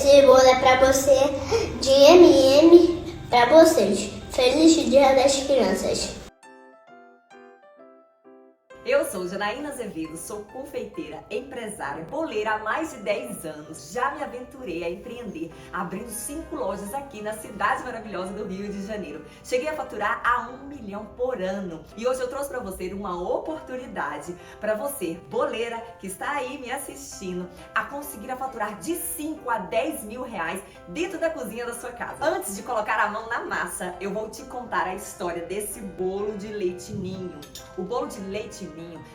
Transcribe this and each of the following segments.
Esse bolo é pra você, de M&M pra vocês. Feliz Dia das Crianças. Eu sou Janaína Azevedo, sou confeiteira, empresária, boleira há mais de 10 anos. Já me aventurei a empreender, abrindo 5 lojas aqui na cidade maravilhosa do Rio de Janeiro. Cheguei a faturar a 1 milhão por ano. E hoje eu trouxe para você uma oportunidade para você, boleira, que está aí me assistindo, a conseguir a faturar de 5 a 10 mil reais dentro da cozinha da sua casa. Antes de colocar a mão na massa, eu vou te contar a história desse bolo de leite ninho. O bolo de leite ninho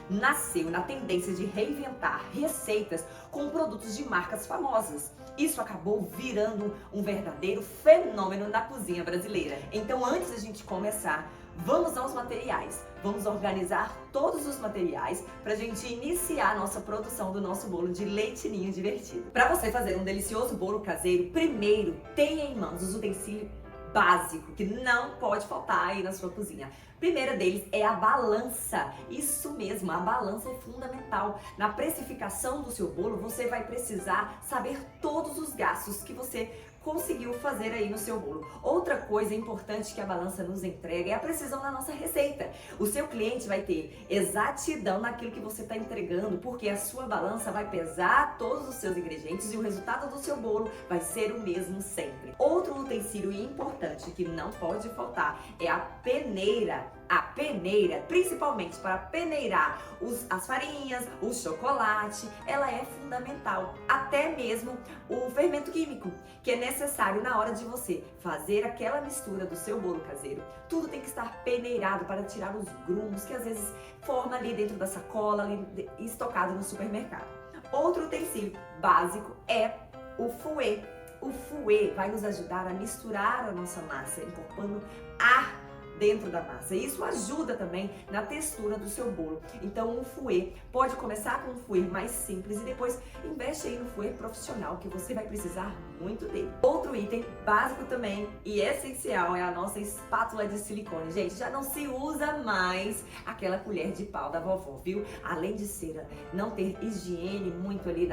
nasceu na tendência de reinventar receitas com produtos de marcas famosas. Isso acabou virando um verdadeiro fenômeno na cozinha brasileira. Então, antes da gente começar, vamos aos materiais. Vamos organizar todos os materiais para a gente iniciar a nossa produção do nosso bolo de leite ninho divertido. Para você fazer um delicioso bolo caseiro, primeiro tenha em mãos os utensílios básico que não pode faltar aí na sua cozinha. Primeiro deles é a balança. Isso mesmo, a balança é fundamental. Na precificação do seu bolo, você vai precisar saber todos os gastos que você conseguiu fazer aí no seu bolo. Outra coisa importante que a balança nos entrega é a precisão da nossa receita. O seu cliente vai ter exatidão naquilo que você está entregando, porque a sua balança vai pesar todos os seus ingredientes e o resultado do seu bolo vai ser o mesmo sempre. Outro utensílio importante que não pode faltar é a peneira. A peneira, principalmente para peneirar as farinhas, o chocolate, ela é fundamental. Até mesmo o fermento químico, que é necessário na hora de você fazer aquela mistura do seu bolo caseiro. Tudo tem que estar peneirado para tirar os grumos que às vezes forma ali dentro da sacola, ali estocado no supermercado. Outro utensílio básico é o fouet. O fouet vai nos ajudar a misturar a nossa massa, incorporando ar dentro da massa. Isso ajuda também na textura do seu bolo. Então, um fouet pode começar com um fouet mais simples e depois investe aí no fouet profissional, que você vai precisar muito dele. Outro item básico também e essencial é a nossa espátula de silicone. Gente, já não se usa mais aquela colher de pau da vovó, viu? Além de não ter higiene muito ali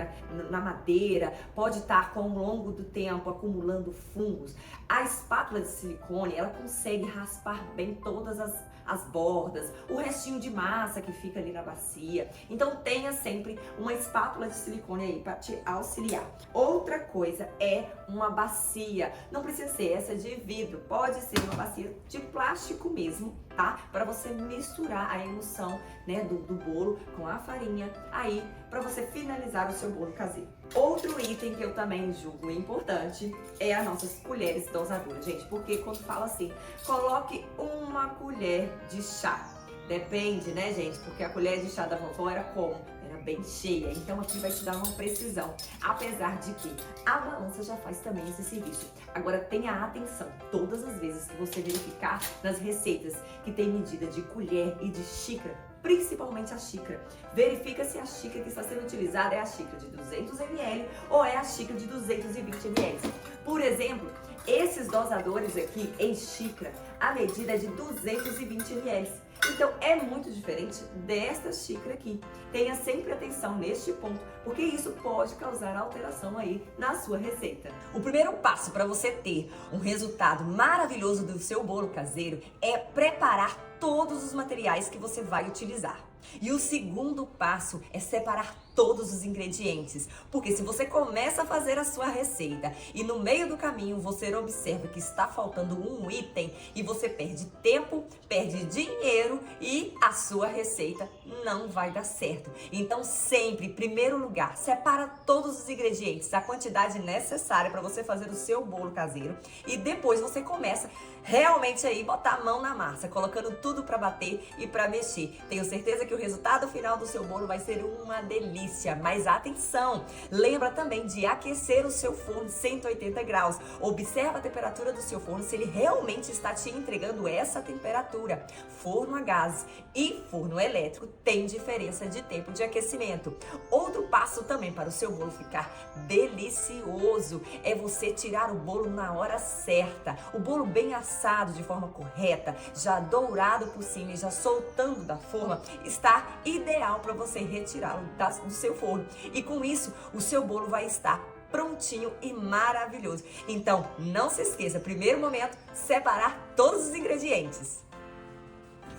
na madeira, pode estar com o longo do tempo acumulando fungos. A espátula de silicone, ela consegue raspar bem todas as bordas, o restinho de massa que fica ali na bacia. Então tenha sempre uma espátula de silicone aí para te auxiliar. Outra coisa é uma bacia. Não precisa ser essa de vidro, pode ser uma bacia de plástico mesmo, tá? Para você misturar a emulsão, né, do bolo com a farinha aí para você finalizar o seu bolo caseiro. Outro item que eu também julgo importante é as nossas colheres dosadoras, gente, porque quando fala assim, coloque uma colher de chá. Depende, né, gente? Porque a colher de chá da vovó era como? Era bem cheia, então aqui vai te dar uma precisão. Apesar de que a balança já faz também esse serviço. Agora tenha atenção, todas as vezes que você verificar nas receitas que tem medida de colher e de xícara, principalmente a xícara, verifica se a xícara que está sendo utilizada é a xícara de 200 ml ou é a xícara de 220 ml. Por exemplo, esses dosadores aqui em xícara, a medida é de 220 ml. Então é muito diferente desta xícara aqui. Tenha sempre atenção neste ponto, porque isso pode causar alteração aí na sua receita. O primeiro passo para você ter um resultado maravilhoso do seu bolo caseiro é preparar todos os materiais que você vai utilizar. E o segundo passo é separar todos os ingredientes, porque se você começa a fazer a sua receita e no meio do caminho você observa que está faltando um item e você perde tempo, perde dinheiro e a sua receita não vai dar certo. Então sempre, em primeiro lugar, separa todos os ingredientes, a quantidade necessária para você fazer o seu bolo caseiro e depois você começa realmente aí botar a mão na massa, colocando tudo para bater e para mexer. Tenho certeza que o resultado final do seu bolo vai ser uma delícia. Mas atenção, lembra também de aquecer o seu forno 180 graus. Observa a temperatura do seu forno, se ele realmente está te entregando essa temperatura. Forno a gás e forno elétrico tem diferença de tempo de aquecimento. Outro passo também para o seu bolo ficar delicioso é você tirar o bolo na hora certa. O bolo bem assado de forma correta, já dourado por cima e já soltando da forma, está ideal para você retirá-lo do seu forno. E com isso, o seu bolo vai estar prontinho e maravilhoso. Então, não se esqueça, primeiro momento, separar todos os ingredientes.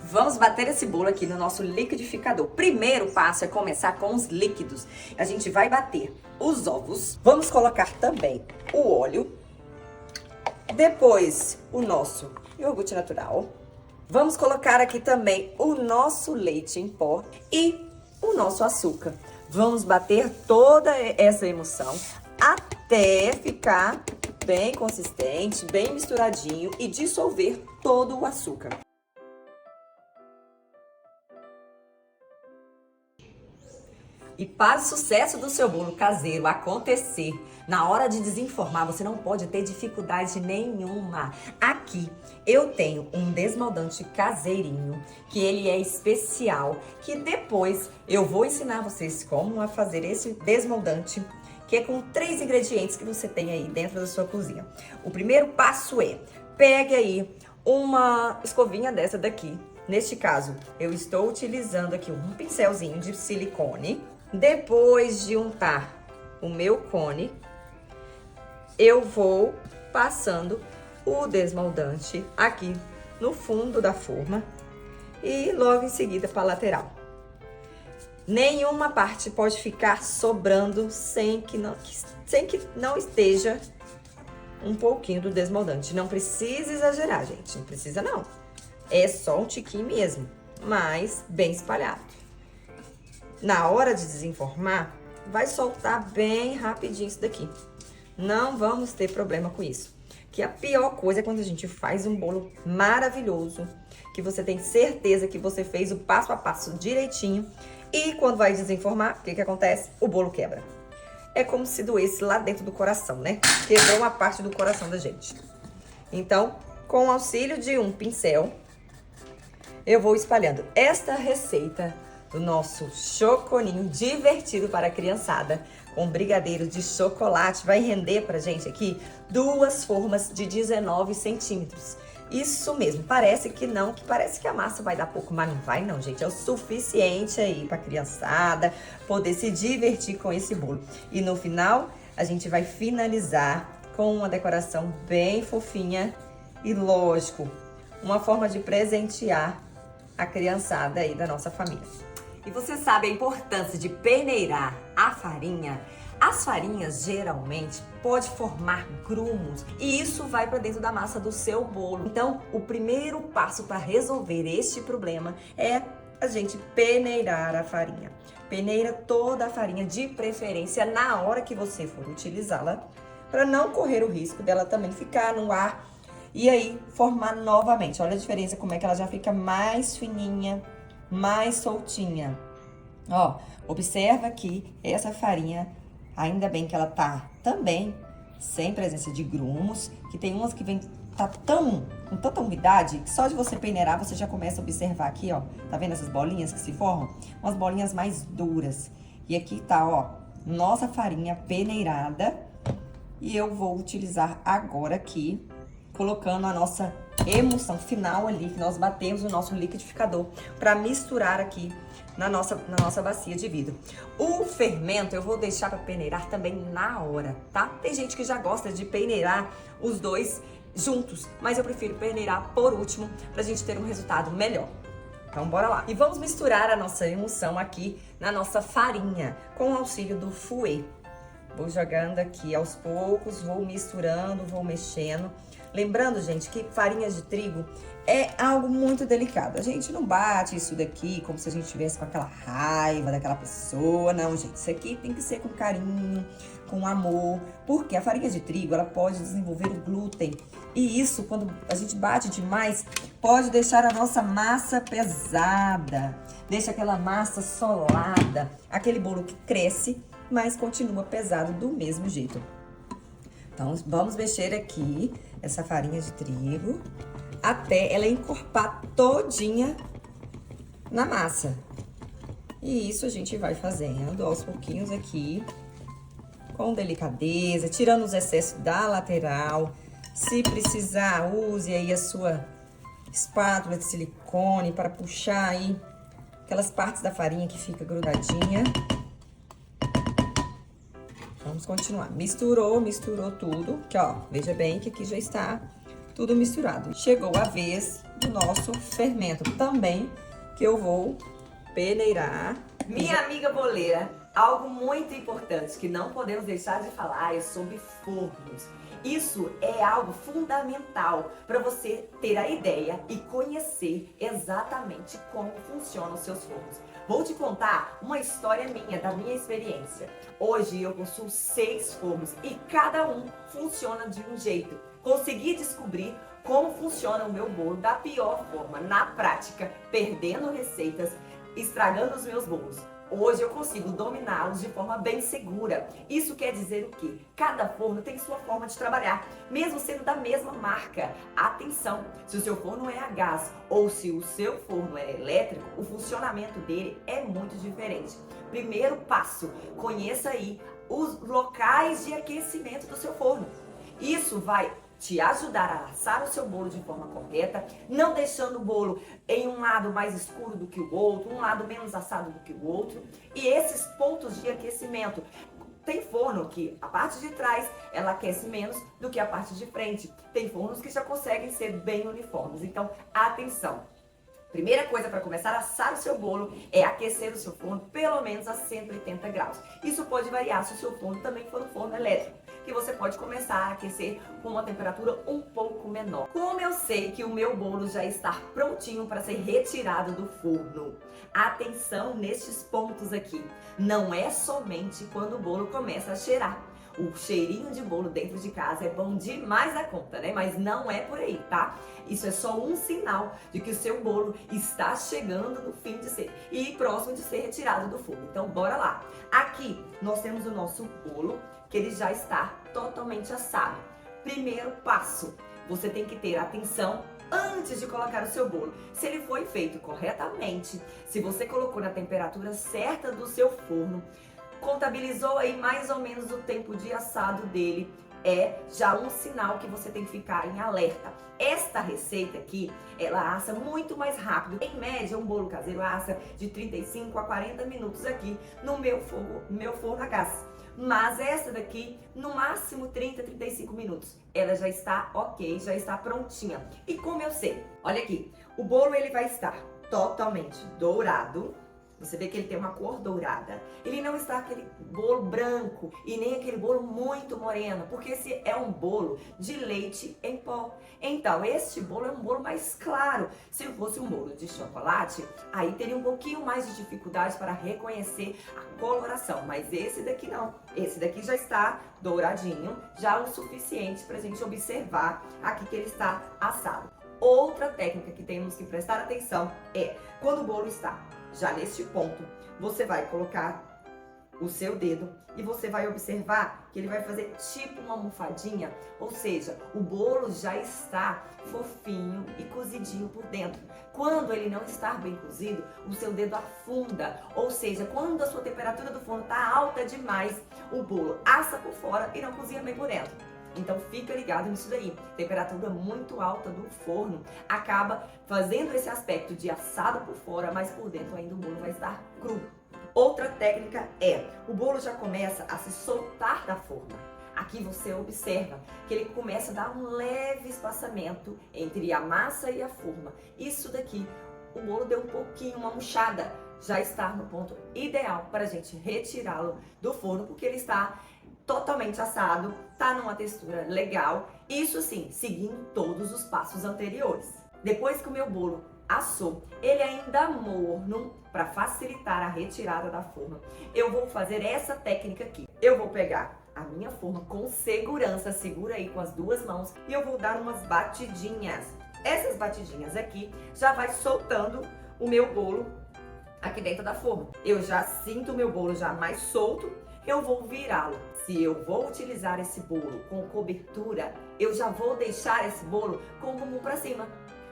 Vamos bater esse bolo aqui no nosso liquidificador. Primeiro passo é começar com os líquidos. A gente vai bater os ovos. Vamos colocar também o óleo. Depois, o nosso iogurte natural. Vamos colocar aqui também o nosso leite em pó e o nosso açúcar. Vamos bater toda essa emulsão até ficar bem consistente, bem misturadinho e dissolver todo o açúcar. E para o sucesso do seu bolo caseiro acontecer, na hora de desenformar, você não pode ter dificuldade nenhuma. Aqui eu tenho um desmoldante caseirinho, que ele é especial, que depois eu vou ensinar vocês como a fazer esse desmoldante, que é com 3 ingredientes que você tem aí dentro da sua cozinha. O primeiro passo é, pegue aí uma escovinha dessa daqui. Neste caso, eu estou utilizando aqui um pincelzinho de silicone. Depois de untar o meu cone, eu vou passando o desmoldante aqui no fundo da forma e logo em seguida para a lateral. Nenhuma parte pode ficar sobrando sem que não esteja um pouquinho do desmoldante. Não precisa exagerar, gente, não precisa não. É só um tiquinho mesmo, mas bem espalhado. Na hora de desenformar, vai soltar bem rapidinho isso daqui. Não vamos ter problema com isso. Que a pior coisa é quando a gente faz um bolo maravilhoso, que você tem certeza que você fez o passo a passo direitinho, e quando vai desenformar, o que acontece? O bolo quebra. É como se doesse lá dentro do coração, né? Quebrou uma parte do coração da gente. Então, com o auxílio de um pincel, eu vou espalhando esta receita do nosso choconinho divertido para a criançada, com brigadeiro de chocolate. Vai render pra gente aqui 2 formas de 19 centímetros. Isso mesmo, parece que não, que parece que a massa vai dar pouco, mas não vai não, gente. É o suficiente aí pra criançada poder se divertir com esse bolo. E no final, a gente vai finalizar com uma decoração bem fofinha e, lógico, uma forma de presentear a criançada aí da nossa família. E você sabe a importância de peneirar a farinha? As farinhas geralmente pode formar grumos e isso vai para dentro da massa do seu bolo. Então, o primeiro passo para resolver este problema é a gente peneirar a farinha. Peneira toda a farinha, de preferência na hora que você for utilizá-la, para não correr o risco dela também ficar no ar e aí formar novamente. Olha a diferença, como é que ela já fica mais fininha, mais soltinha. Ó, observa aqui essa farinha, ainda bem que ela tá também sem presença de grumos, que tem umas que vem com tanta umidade que só de você peneirar você já começa a observar aqui, ó. Tá vendo essas bolinhas que se formam? Umas bolinhas mais duras. E aqui tá, ó, nossa farinha peneirada. E eu vou utilizar agora aqui, colocando a nossa emulsão final ali, que nós batemos no nosso liquidificador, para misturar aqui na nossa bacia de vidro. O fermento eu vou deixar para peneirar também na hora, tá? Tem gente que já gosta de peneirar os dois juntos, mas eu prefiro peneirar por último, pra gente ter um resultado melhor. Então, bora lá. E vamos misturar a nossa emulsão aqui na nossa farinha, com o auxílio do fouet. Vou jogando aqui aos poucos, vou misturando, vou mexendo. Lembrando, gente, que farinha de trigo é algo muito delicado. A gente não bate isso daqui como se a gente estivesse com aquela raiva daquela pessoa. Não, gente, isso aqui tem que ser com carinho, com amor. Porque a farinha de trigo, ela pode desenvolver o glúten. E isso, quando a gente bate demais, pode deixar a nossa massa pesada. Deixa aquela massa solada. Aquele bolo que cresce, mas continua pesado do mesmo jeito. Então, vamos mexer aqui essa farinha de trigo até ela encorpar todinha na massa. E isso a gente vai fazendo aos pouquinhos aqui, com delicadeza, tirando os excessos da lateral. Se precisar, use aí a sua espátula de silicone para puxar aí aquelas partes da farinha que fica grudadinha. Então, Vamos continuar. Misturou tudo. Que ó, veja bem que aqui já está tudo misturado. Chegou a vez do nosso fermento também, que eu vou peneirar. Minha amiga boleira, algo muito importante que não podemos deixar de falar é sobre fornos. Isso é algo fundamental para você ter a ideia e conhecer exatamente como funcionam os seus fornos. Vou te contar uma história minha, da minha experiência. Hoje eu possuo 6 fornos e cada um funciona de um jeito. Consegui descobrir como funciona o meu bolo da pior forma, na prática, perdendo receitas, estragando os meus bolos. Hoje eu consigo dominá-los de forma bem segura. Isso quer dizer o quê? Cada forno tem sua forma de trabalhar, mesmo sendo da mesma marca. Atenção, se o seu forno é a gás ou se o seu forno é elétrico, o funcionamento dele é muito diferente. Primeiro passo, conheça aí os locais de aquecimento do seu forno. Isso vai te ajudar a assar o seu bolo de forma correta, não deixando o bolo em um lado mais escuro do que o outro, um lado menos assado do que o outro. E esses pontos de aquecimento, tem forno que a parte de trás ela aquece menos do que a parte de frente. Tem fornos que já conseguem ser bem uniformes. Então, atenção! Primeira coisa para começar a assar o seu bolo é aquecer o seu forno pelo menos a 180 graus. Isso pode variar se o seu forno também for um forno elétrico, que você pode começar a aquecer com uma temperatura um pouco menor. Como eu sei que o meu bolo já está prontinho para ser retirado do forno? Atenção nestes pontos aqui. Não é somente quando o bolo começa a cheirar. O cheirinho de bolo dentro de casa é bom demais a conta, né? Mas não é por aí, tá? Isso é só um sinal de que o seu bolo está chegando no fim de ser e próximo de ser retirado do forno. Então, bora lá. Aqui nós temos o nosso bolo, que ele já está totalmente assado. Primeiro passo, você tem que ter atenção antes de colocar o seu bolo. Se ele foi feito corretamente, se você colocou na temperatura certa do seu forno, contabilizou aí mais ou menos o tempo de assado dele, é já um sinal que você tem que ficar em alerta. Esta receita aqui, ela assa muito mais rápido. Em média, um bolo caseiro assa de 35 a 40 minutos aqui no meu forno a gás. Mas essa daqui, no máximo 30 a 35 minutos. Ela já está ok, já está prontinha. E como eu sei? Olha aqui, o bolo ele vai estar totalmente dourado. Você vê que ele tem uma cor dourada. Ele não está aquele bolo branco e nem aquele bolo muito moreno, porque esse é um bolo de leite em pó. Então, este bolo é um bolo mais claro. Se fosse um bolo de chocolate, aí teria um pouquinho mais de dificuldade para reconhecer a coloração. Mas esse daqui não. Esse daqui já está douradinho, já o suficiente para a gente observar aqui que ele está assado. Outra técnica que temos que prestar atenção é quando o bolo está já neste ponto, você vai colocar o seu dedo e você vai observar que ele vai fazer tipo uma almofadinha, ou seja, o bolo já está fofinho e cozidinho por dentro. Quando ele não está bem cozido, o seu dedo afunda, ou seja, quando a sua temperatura do forno está alta demais, o bolo assa por fora e não cozinha bem por dentro. Então fica ligado nisso daí. Temperatura muito alta do forno acaba fazendo esse aspecto de assado por fora, mas por dentro ainda o bolo vai estar cru. Outra técnica é, o bolo já começa a se soltar da forma. Aqui você observa que ele começa a dar um leve espaçamento entre a massa e a forma. Isso daqui, o bolo deu um pouquinho, uma murchada, já está no ponto ideal para a gente retirá-lo do forno, porque ele está totalmente assado, tá numa textura legal, isso sim, seguindo todos os passos anteriores. Depois que o meu bolo assou, ele ainda morno, para facilitar a retirada da forma, eu vou fazer essa técnica aqui. Eu vou pegar a minha forma com segurança, segura aí com as duas mãos, e eu vou dar umas batidinhas. Essas batidinhas aqui já vai soltando o meu bolo aqui dentro da forma. Eu já sinto o meu bolo já mais solto, eu vou virá-lo. Se eu vou utilizar esse bolo com cobertura, eu já vou deixar esse bolo com o bumbum para cima.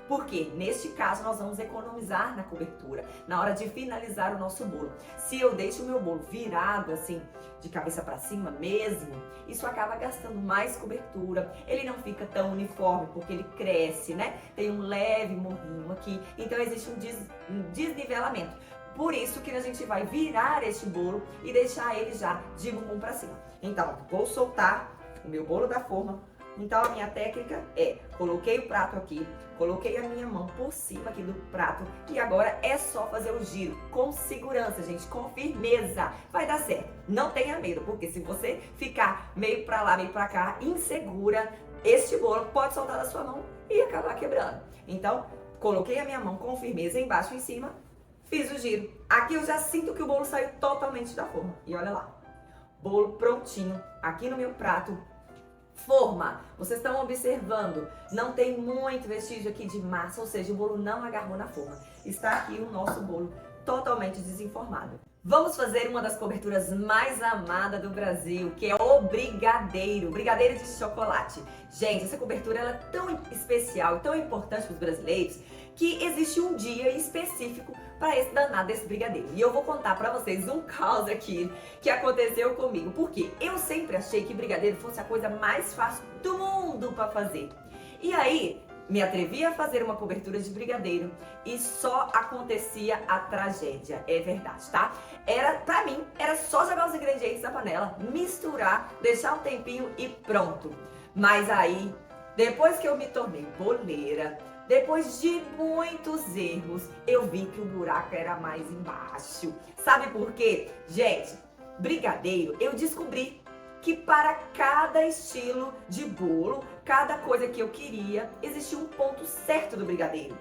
Porque neste caso nós vamos economizar na cobertura, na hora de finalizar o nosso bolo. Se eu deixo o meu bolo virado assim, de cabeça para cima mesmo, isso acaba gastando mais cobertura, ele não fica tão uniforme porque ele cresce, né? Tem um leve morrinho aqui, então existe um desnivelamento. Por isso que a gente vai virar este bolo e deixar ele já de bumbum pra cima. Então, vou soltar o meu bolo da forma. Então, a minha técnica é, coloquei o prato aqui, coloquei a minha mão por cima aqui do prato e agora é só fazer o giro com segurança, gente, com firmeza. Vai dar certo. Não tenha medo, porque se você ficar meio pra lá, meio pra cá, insegura, este bolo pode soltar da sua mão e acabar quebrando. Então, coloquei a minha mão com firmeza embaixo e em cima, fiz o giro. Aqui eu já sinto que o bolo saiu totalmente da forma. E olha lá, bolo prontinho aqui no meu prato. Forma, vocês estão observando, não tem muito vestígio aqui de massa, ou seja, o bolo não agarrou na forma. Está aqui o nosso bolo totalmente desenformado. Vamos fazer uma das coberturas mais amadas do Brasil, que é o brigadeiro, brigadeiro de chocolate. Gente, essa cobertura ela é tão especial e tão importante para os brasileiros que existe um dia específico para esse danado desse brigadeiro. E eu vou contar para vocês um caos aqui que aconteceu comigo, porque eu sempre achei que brigadeiro fosse a coisa mais fácil do mundo para fazer. E aí, me atrevi a fazer uma cobertura de brigadeiro e só acontecia a tragédia, é verdade, tá? Pra mim, era só jogar os ingredientes na panela, misturar, deixar um tempinho e pronto. Mas aí, depois que eu me tornei boleira, depois de muitos erros, eu vi que o buraco era mais embaixo. Sabe por quê? Gente, brigadeiro, eu descobri que para cada estilo de bolo, cada coisa que eu queria, existia um ponto certo do brigadeiro.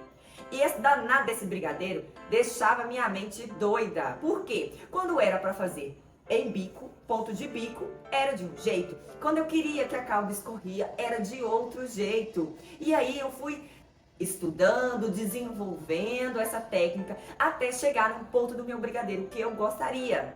E esse danado desse brigadeiro deixava minha mente doida. Por quê? Quando era para fazer em bico, ponto de bico, era de um jeito. Quando eu queria que a calda escorria, era de outro jeito. E aí eu fui estudando, desenvolvendo essa técnica até chegar num ponto do meu brigadeiro que eu gostaria.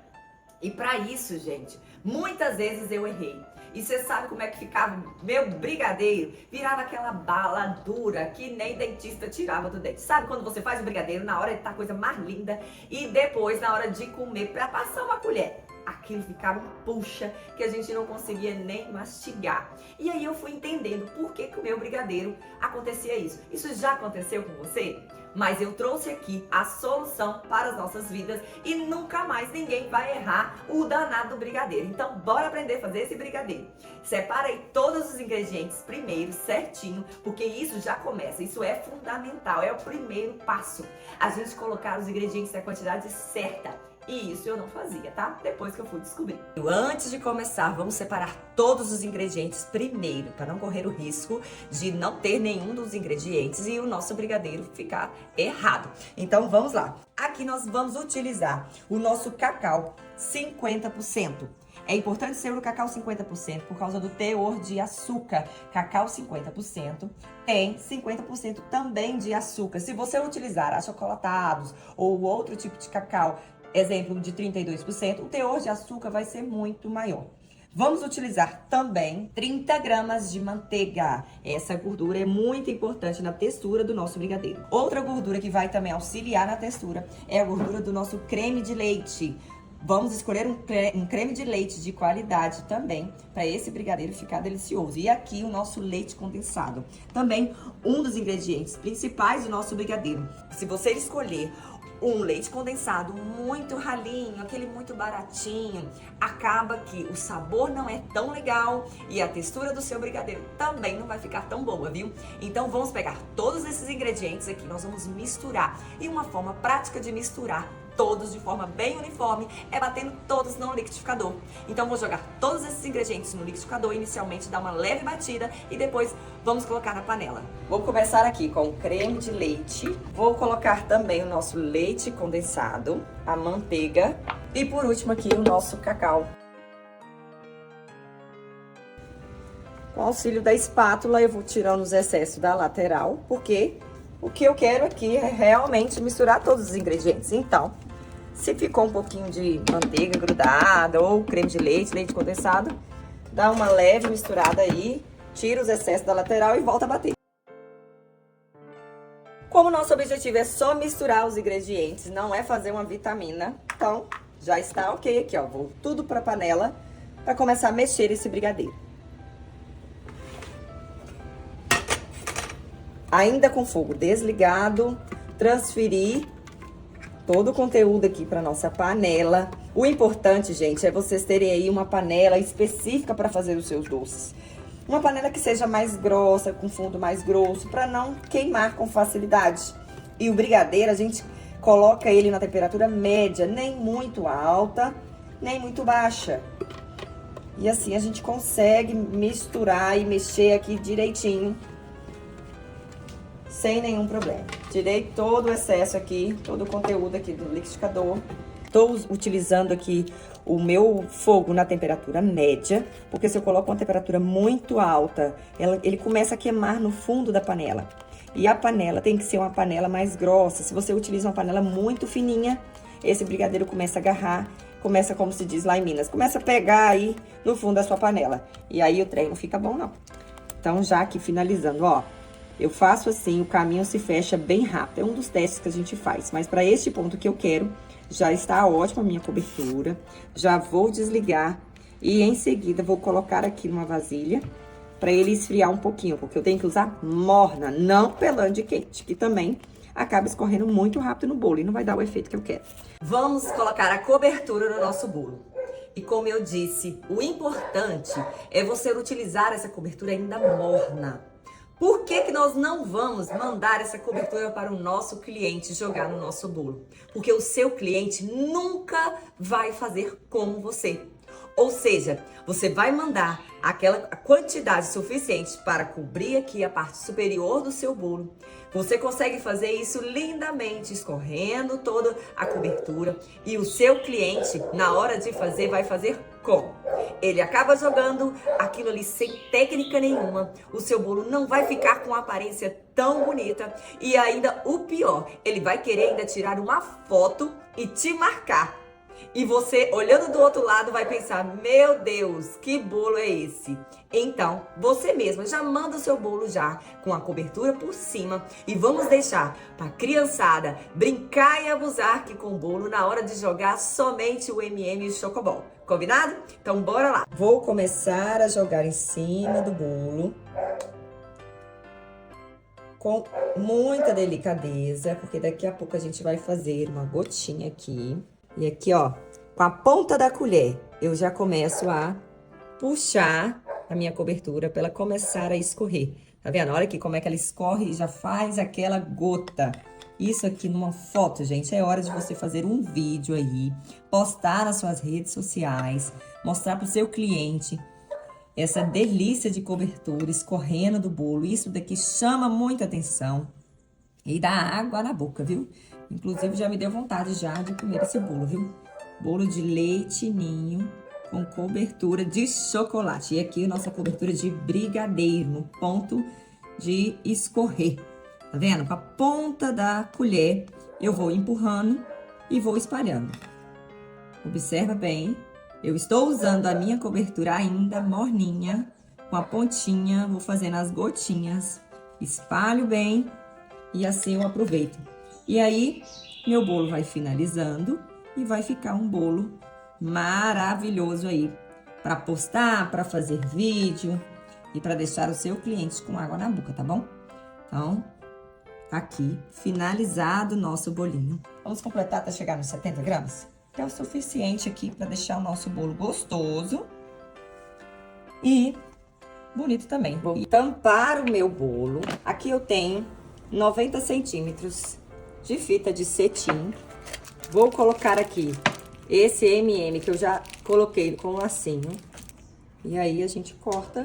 E para isso, gente, muitas vezes eu errei. E você sabe como é que ficava meu brigadeiro? Virava aquela bala dura que nem dentista tirava do dente. Sabe quando você faz o brigadeiro, na hora de tá a coisa mais linda e depois, na hora de comer, para passar uma colher, aquilo ficava uma puxa que a gente não conseguia nem mastigar. E aí eu fui entendendo por que o meu brigadeiro acontecia isso. Isso já aconteceu com você? Mas eu trouxe aqui a solução para as nossas vidas e nunca mais ninguém vai errar o danado do brigadeiro. Então, bora aprender a fazer esse brigadeiro. Separa aí todos os ingredientes primeiro, certinho, porque isso já começa, isso é fundamental, é o primeiro passo. A gente colocar os ingredientes na quantidade certa. E isso eu não fazia, tá? Depois que eu fui descobrir. Antes de começar, vamos separar todos os ingredientes primeiro, para não correr o risco de não ter nenhum dos ingredientes e o nosso brigadeiro ficar errado. Então, vamos lá. Aqui nós vamos utilizar o nosso cacau 50%. É importante ser o cacau 50% por causa do teor de açúcar. Cacau 50% tem 50% também de açúcar. Se você utilizar achocolatados ou outro tipo de cacau, exemplo de 32%, o teor de açúcar vai ser muito maior. Vamos utilizar também 30 gramas de manteiga. Essa gordura é muito importante na textura do nosso brigadeiro. Outra gordura que vai também auxiliar na textura é a gordura do nosso creme de leite. Vamos escolher um creme de leite de qualidade também, para esse brigadeiro ficar delicioso. E aqui o nosso leite condensado. Também um dos ingredientes principais do nosso brigadeiro. Se você escolher um leite condensado muito ralinho, aquele muito baratinho, acaba que o sabor não é tão legal e a textura do seu brigadeiro também não vai ficar tão boa, viu? Então vamos pegar todos esses ingredientes aqui, nós vamos misturar. E uma forma prática de misturar todos de forma bem uniforme é batendo todos no liquidificador. Então vou jogar todos esses ingredientes no liquidificador, inicialmente dar uma leve batida e depois vamos colocar na panela. Vou começar aqui com o creme de leite, vou colocar também o nosso leite condensado, a manteiga e por último aqui o nosso cacau. Com o auxílio da espátula eu vou tirando os excessos da lateral, porque o que eu quero aqui é realmente misturar todos os ingredientes. Então, se ficou um pouquinho de manteiga grudada ou creme de leite, leite condensado, dá uma leve misturada aí, tira os excessos da lateral e volta a bater. Como nosso objetivo é só misturar os ingredientes, não é fazer uma vitamina, então já está ok aqui, ó. Vou tudo para a panela para começar a mexer esse brigadeiro. Ainda com fogo desligado, transferir todo o conteúdo aqui para nossa panela. O importante, gente, é vocês terem aí uma panela específica para fazer os seus doces. Uma panela que seja mais grossa, com fundo mais grosso, para não queimar com facilidade. E o brigadeiro, a gente coloca ele na temperatura média, nem muito alta, nem muito baixa. E assim a gente consegue misturar e mexer aqui direitinho, sem nenhum problema. Tirei todo o excesso aqui, todo o conteúdo aqui do liquidificador. Estou utilizando aqui o meu fogo na temperatura média, porque se eu coloco uma temperatura muito alta, ele começa a queimar no fundo da panela. E a panela tem que ser uma panela mais grossa. Se você utiliza uma panela muito fininha, esse brigadeiro começa a agarrar, começa, como se diz lá em Minas, começa a pegar aí no fundo da sua panela. E aí o trem não fica bom, não. Então, já aqui finalizando, ó, eu faço assim, o caminho se fecha bem rápido. É um dos testes que a gente faz. Mas para este ponto que eu quero, já está ótima a minha cobertura. Já vou desligar e em seguida vou colocar aqui numa vasilha para ele esfriar um pouquinho, porque eu tenho que usar morna, não pelande quente, que também acaba escorrendo muito rápido no bolo e não vai dar o efeito que eu quero. Vamos colocar a cobertura no nosso bolo. E como eu disse, o importante é você utilizar essa cobertura ainda morna. Por que que nós não vamos mandar essa cobertura para o nosso cliente jogar no nosso bolo? Porque o seu cliente nunca vai fazer como você. Ou seja, você vai mandar aquela quantidade suficiente para cobrir aqui a parte superior do seu bolo. Você consegue fazer isso lindamente, escorrendo toda a cobertura. E o seu cliente, na hora de fazer, vai fazer como? Ele acaba jogando aquilo ali sem técnica nenhuma. O seu bolo não vai ficar com uma aparência tão bonita. E ainda o pior, ele vai querer ainda tirar uma foto e te marcar. E você, olhando do outro lado, vai pensar, meu Deus, que bolo é esse? Então, você mesma já manda o seu bolo já com a cobertura por cima. E vamos deixar para a criançada brincar e abusar aqui com o bolo na hora de jogar somente o M&M e o Chocobol. Combinado? Então, bora lá. Vou começar a jogar em cima do bolo com muita delicadeza, porque daqui a pouco a gente vai fazer uma gotinha aqui. E aqui, ó, com a ponta da colher, eu já começo a puxar a minha cobertura para ela começar a escorrer. Tá vendo? Olha aqui como é que ela escorre e já faz aquela gota. Isso aqui numa foto, gente, é hora de você fazer um vídeo aí, postar nas suas redes sociais, mostrar pro seu cliente essa delícia de cobertura escorrendo do bolo. Isso daqui chama muita atenção e dá água na boca, viu? Inclusive, já me deu vontade já de comer esse bolo, viu? Bolo de leite ninho com cobertura de chocolate. E aqui, nossa cobertura de brigadeiro, no ponto de escorrer. Tá vendo? Com a ponta da colher, eu vou empurrando e vou espalhando. Observa bem. Eu estou usando a minha cobertura ainda morninha, com a pontinha, vou fazendo as gotinhas. Espalho bem e assim eu aproveito. E aí, meu bolo vai finalizando e vai ficar um bolo maravilhoso aí para postar, para fazer vídeo e para deixar o seu cliente com água na boca, tá bom? Então, aqui, finalizado o nosso bolinho. Vamos completar até chegar nos 70 gramas? Que é o suficiente aqui para deixar o nosso bolo gostoso e bonito também. Vou tampar o meu bolo. Aqui eu tenho 90 centímetros de fita de cetim. Vou colocar aqui esse M&M que eu já coloquei com um lacinho. E aí, a gente corta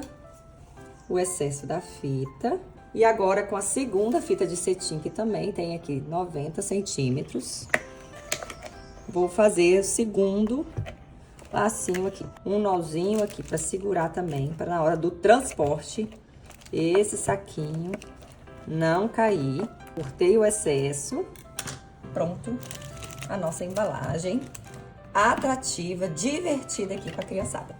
o excesso da fita. E agora, com a segunda fita de cetim, que também tem aqui 90 centímetros, vou fazer o segundo lacinho aqui. Um nozinho aqui para segurar também, para na hora do transporte, esse saquinho não cair. Cortei o excesso. Pronto, a nossa embalagem atrativa, divertida aqui para a criançada.